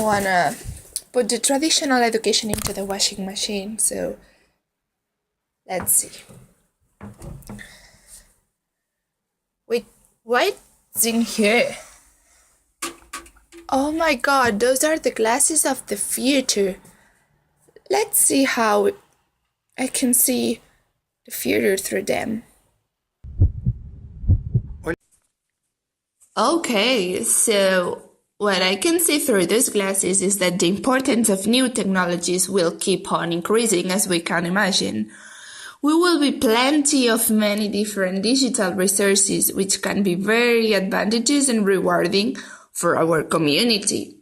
want to put the traditional education into the washing machine. So let's see. Wait, what's in here? Oh my god, those are the glasses of the future. Let's see how I can see the future through them. Okay, so what I can see through those glasses is that the importance of new technologies will keep on increasing, as we can imagine. We will be plenty of many different digital resources which can be very advantageous and rewarding for our community.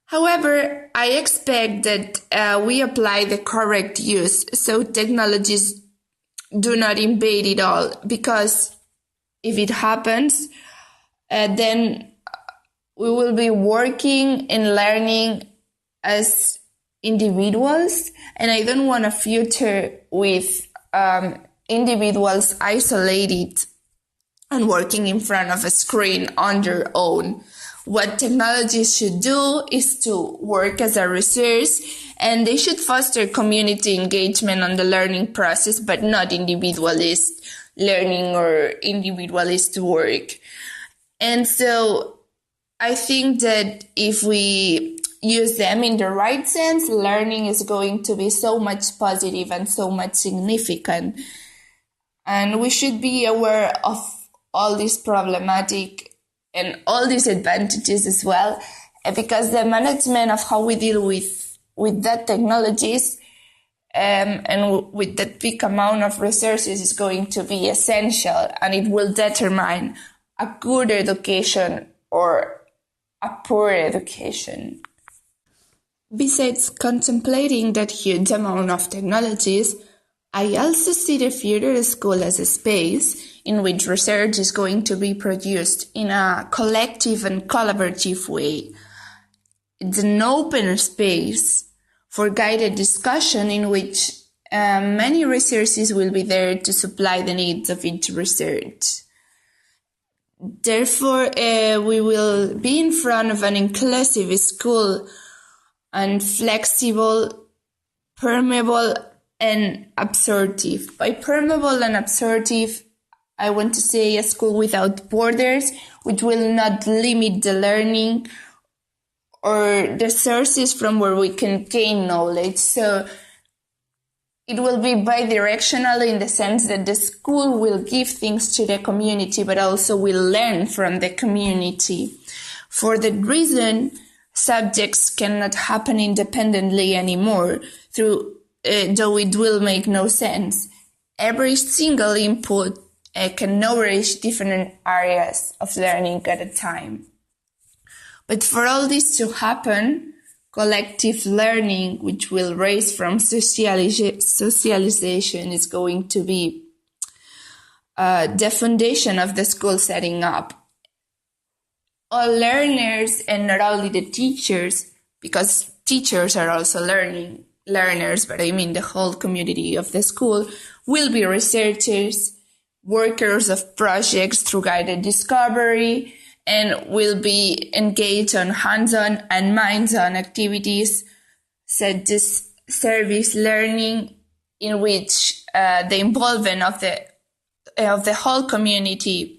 However, I expect that we apply the correct use so technologies do not invade it all, because if it happens, then we will be working and learning as individuals, and I don't want a future with individuals isolated and working in front of a screen on their own. What technologies should do is to work as a resource, and they should foster community engagement on the learning process, but not individualist learning or individualist work. And so I think that if we use them in the right sense, learning is going to be so much positive and so much significant. And we should be aware of all this problematic and all these advantages as well, because the management of how we deal with that technologies and with that big amount of resources is going to be essential, and it will determine a good education or a poor education. Besides contemplating that huge amount of technologies, I also see the future school as a space in which research is going to be produced in a collective and collaborative way. It's an open space for guided discussion in which many resources will be there to supply the needs of each research. Therefore, we will be in front of an inclusive school and flexible, permeable, and absorptive. By permeable and absorptive, I want to say a school without borders, which will not limit the learning or the sources from where we can gain knowledge. So it will be bidirectional in the sense that the school will give things to the community, but also will learn from the community. For that reason, subjects cannot happen independently anymore, though it will make no sense. Every single input can nourish different areas of learning at a time. But for all this to happen, collective learning, which will raise from socialization, is going to be the foundation of the school setting up. All learners, and not only the teachers, because teachers are also learners, but I mean the whole community of the school, will be researchers, workers of projects through guided discovery, and will be engaged on hands-on and minds-on activities such as service learning, in which the involvement of the whole community,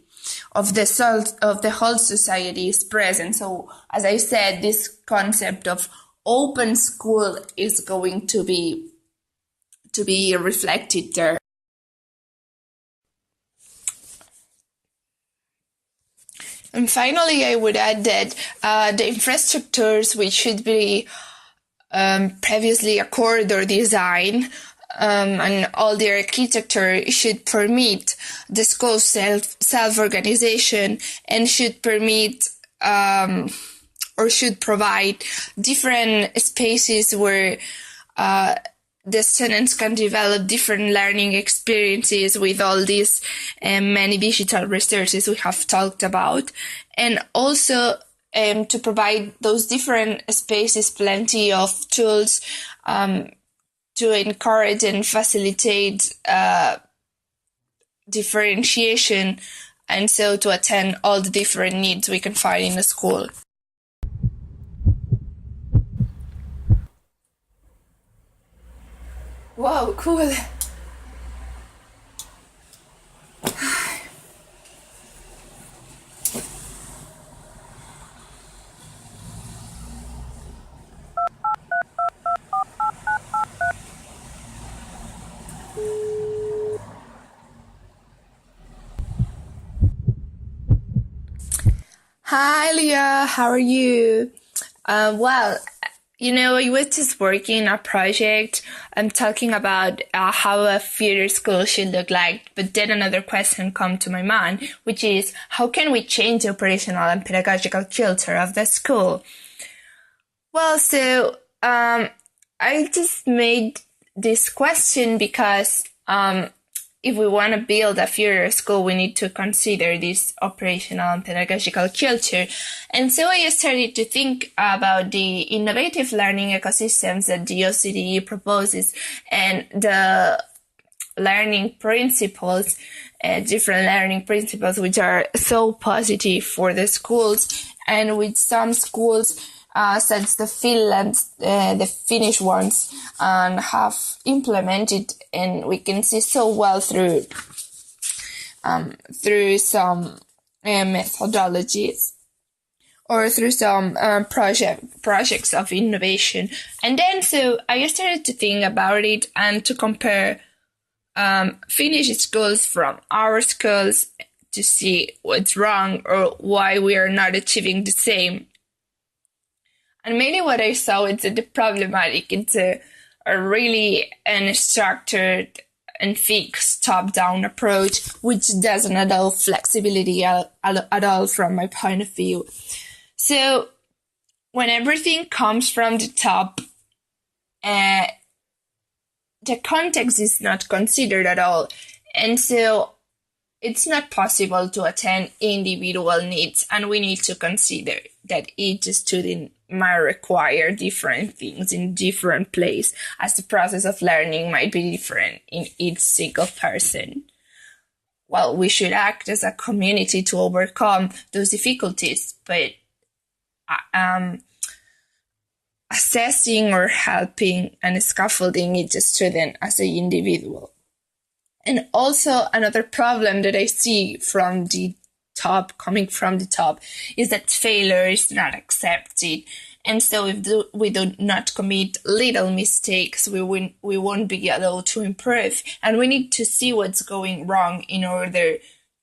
of the whole society is present. So, as I said, this concept of open school is going to be reflected there. And finally, I would add that the infrastructures, which should be previously a corridor design, and all the architecture should permit the school's self-organization, and should permit or should provide different spaces where the students can develop different learning experiences with all these many digital resources we have talked about, and also to provide those different spaces plenty of tools to encourage and facilitate differentiation, and so to attend all the different needs we can find in the school. Wow, cool. Hi, Leah. How are you? Well, I was just working a project. I'm talking about how a future school should look like, but then another question come to my mind, which is how can we change the operational and pedagogical culture of the school? Well, I just made this question because if we want to build a future school, we need to consider this operational and pedagogical culture. And so I started to think about the innovative learning ecosystems that the OCDE proposes and the learning principles, different learning principles, which are so positive for the schools. And with some schools, such the the Finnish ones, have implemented, and we can see so well through some methodologies or through some projects of innovation. And then so I started to think about it and to compare Finnish schools from our schools to see what's wrong or why we are not achieving the same. And mainly what I saw is the problematic. It's a really unstructured and fixed top-down approach, which doesn't allow flexibility at all from my point of view. So when everything comes from the top, the context is not considered at all. And so it's not possible to attend individual needs, and we need to consider that each student might require different things in different place, as the process of learning might be different in each single person. Well, we should act as a community to overcome those difficulties, but assessing or helping and scaffolding each student as an individual. And also another problem that I see from the top, coming from the top, is that failure is not accepted. And so if we do not commit little mistakes, we won't be allowed to improve. And we need to see what's going wrong in order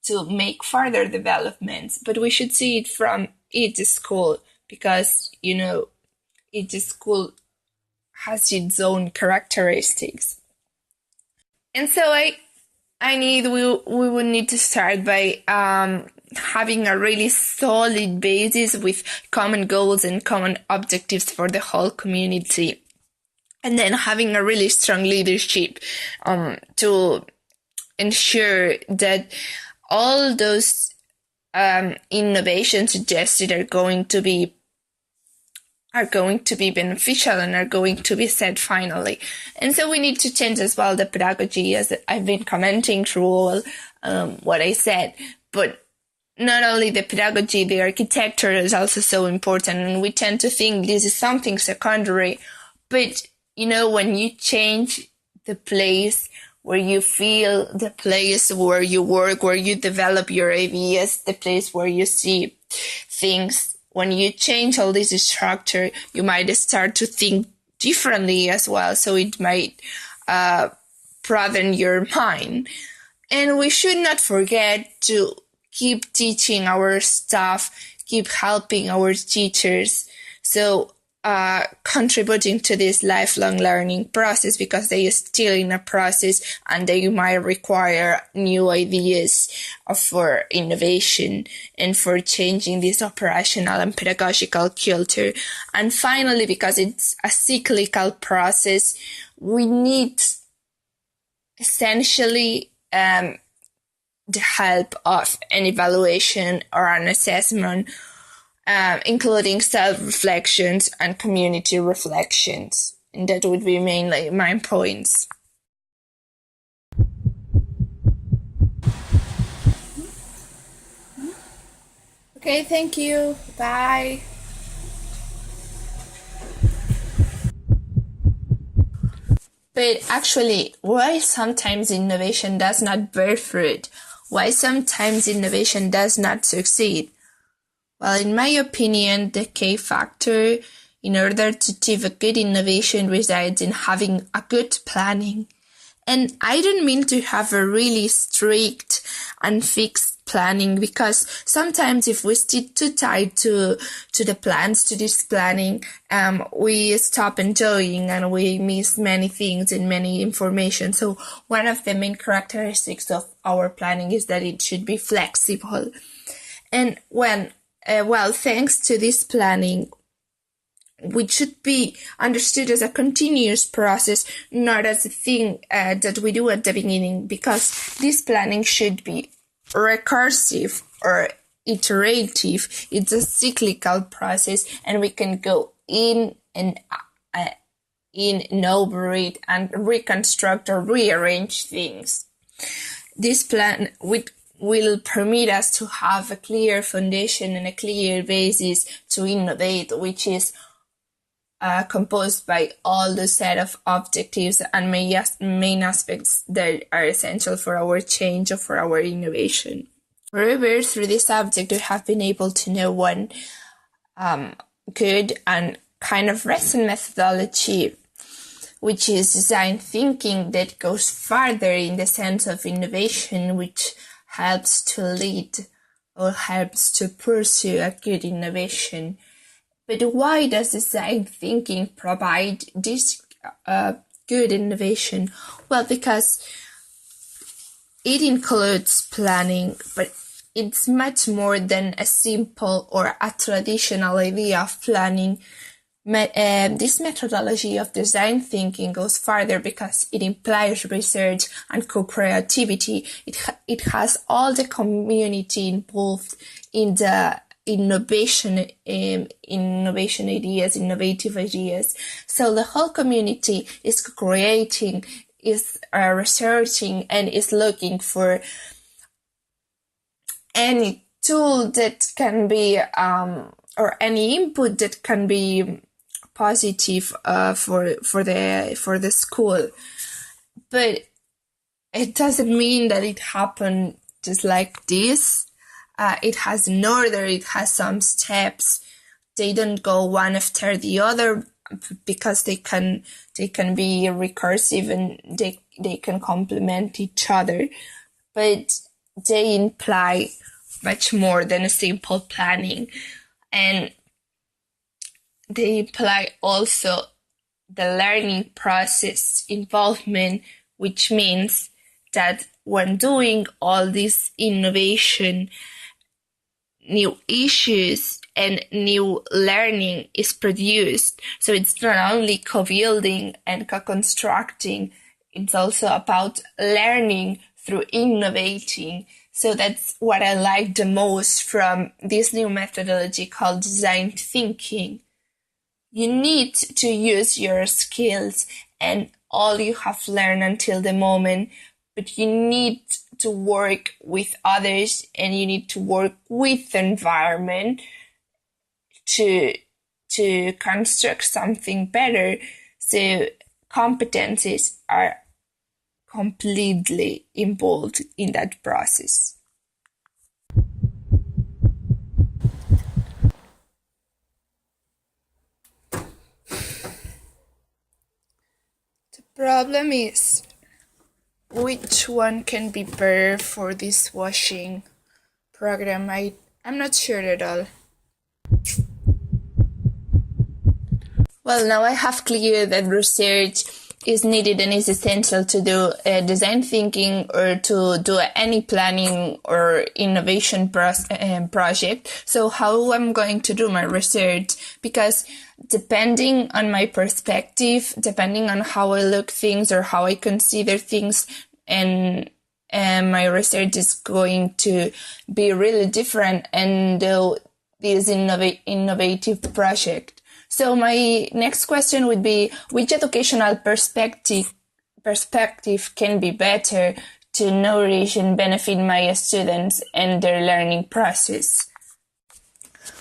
to make further developments. But we should see it from each school because, each school has its own characteristics. And so we would need to start by having a really solid basis with common goals and common objectives for the whole community. And then having a really strong leadership to ensure that all those innovations suggested are going to be beneficial and are going to be set finally. And so we need to change as well the pedagogy, as I've been commenting through all what I said. But not only the pedagogy, the architecture is also so important. And we tend to think this is something secondary. But, when you change the place where you feel, the place where you work, where you develop your ideas, the place where you see things, when you change all this structure, you might start to think differently as well. So it might broaden your mind. And we should not forget to keep teaching our staff, keep helping our teachers. So contributing to this lifelong learning process, because they are still in a process and they might require new ideas for innovation and for changing this operational and pedagogical culture. And finally, because it's a cyclical process, we need essentially the help of an evaluation or an assessment, including self-reflections and community reflections. And that would be mainly my points. Okay, thank you. Bye. But actually, why sometimes innovation does not bear fruit? Why sometimes innovation does not succeed? Well, in my opinion, the key factor in order to achieve a good innovation resides in having a good planning. And I don't mean to have a really strict and fixed planning, because sometimes if we stick too tight to the plans, to this planning, we stop enjoying and we miss many things and many information. So one of the main characteristics of our planning is that it should be flexible. And thanks to this planning, which should be understood as a continuous process, not as a thing that we do at the beginning, because this planning should be recursive or iterative. It's a cyclical process, and we can go in and innovate and reconstruct or rearrange things. This plan will permit us to have a clear foundation and a clear basis to innovate, which is composed by all the set of objectives and main aspects that are essential for our change or for our innovation. Moreover, through this subject, we have been able to know one good and kind of recent methodology, which is design thinking, that goes farther in the sense of innovation, which helps to lead or helps to pursue a good innovation. But why does design thinking provide this good innovation? Well, because it includes planning, but it's much more than a simple or a traditional idea of planning. This methodology of design thinking goes farther because it implies research and co-creativity. It has all the community involved in the innovative ideas. So the whole community is creating, is researching, and is looking for any tool that can be, or any input that can be positive for the school. But it doesn't mean that it happened just like this. It has an order, it has some steps. They don't go one after the other, because they can be recursive and they can complement each other. But they imply much more than a simple planning. And they imply also the learning process involvement, which means that when doing all this innovation, new issues and new learning is produced. So it's not only co-building and co-constructing, it's also about learning through innovating. So that's what I like the most from this new methodology called design thinking. You need to use your skills and all you have learned until the moment, but you need to work with others and you need to work with the environment to construct something better. So competencies are completely involved in that process. The problem is, which one can be better for this washing program? I'm not sure at all. Well, now I have clear that research is needed and is essential to do design thinking or to do any planning or innovation project. So how I'm going to do my research? Because depending on my perspective, depending on how I look things or how I consider things, and my research is going to be really different and do this innovative project. So my next question would be, which educational perspective can be better to nourish and benefit my students and their learning process?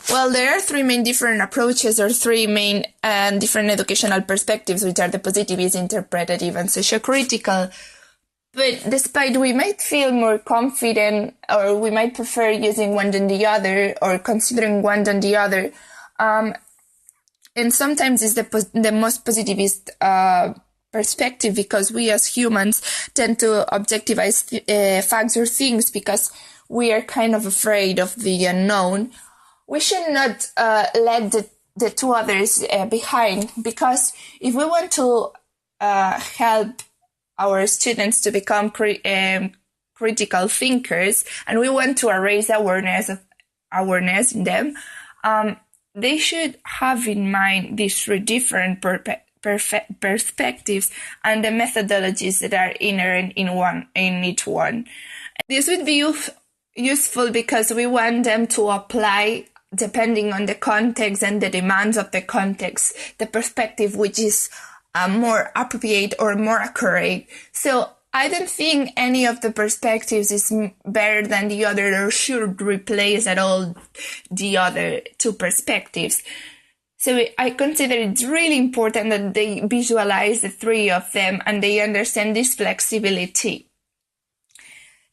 Well, there are three main different approaches or three main different educational perspectives, which are the positivist, interpretative, and socio-critical. But despite we might feel more confident or we might prefer using one than the other or considering one than the other, and sometimes it's the most positivist perspective because we as humans tend to objectivize facts or things because we are kind of afraid of the unknown. We should not let the two others behind, because if we want to help our students to become critical thinkers and we want to raise awareness in them, they should have in mind these three different perspectives and the methodologies that are inherent in each one. This would be useful because we want them to apply, depending on the context and the demands of the context, the perspective which is more appropriate or more accurate. So I don't think any of the perspectives is better than the other or should replace at all the other two perspectives. So I consider it's really important that they visualize the three of them and they understand this flexibility.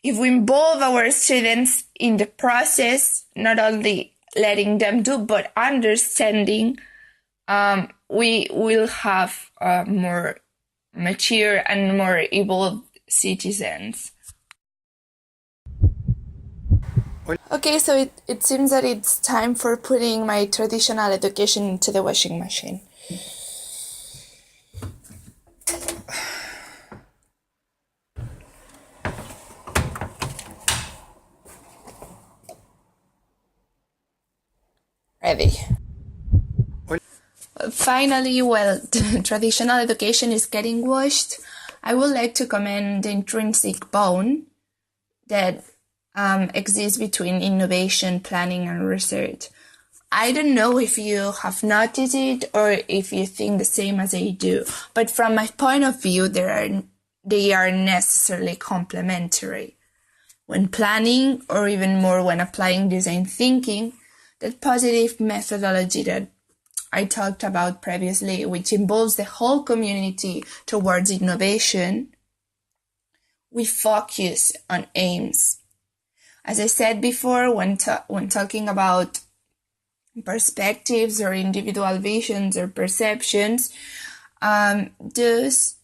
If we involve our students in the process, not only letting them do, but understanding, we will have more mature and more evolved citizens. Okay, so it seems that it's time for putting my traditional education into the washing machine. Ready. Finally, the traditional education is getting washed. I would like to commend the intrinsic bond that exists between innovation, planning, and research. I don't know if you have noticed it or if you think the same as I do, but from my point of view, they are necessarily complementary. When planning, or even more when applying design thinking, that positive methodology that I talked about previously, which involves the whole community towards innovation, we focus on aims. As I said before, when talking about perspectives or individual visions or perceptions, those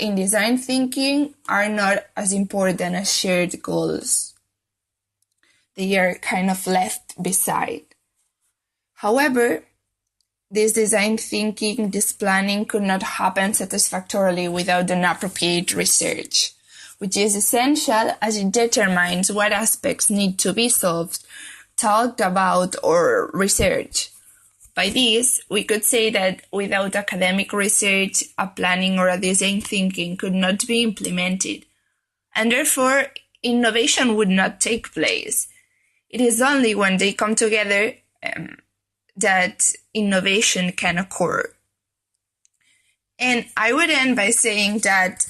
in design thinking are not as important as shared goals. They are kind of left beside. However, this design thinking, this planning could not happen satisfactorily without an appropriate research, which is essential as it determines what aspects need to be solved, talked about, or researched. By this, we could say that without academic research, a planning or a design thinking could not be implemented, and therefore innovation would not take place. It is only when they come together that innovation can occur. And I would end by saying that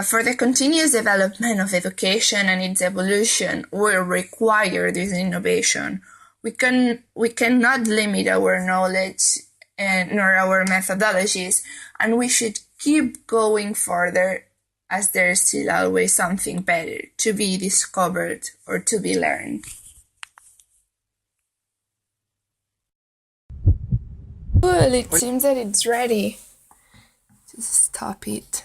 for the continuous development of education and its evolution will require this innovation. We cannot limit our knowledge nor our methodologies, and we should keep going further as there is still always something better to be discovered or to be learned. Well, it seems that it's ready. Just stop it.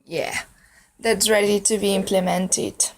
Yeah, that's ready to be implemented.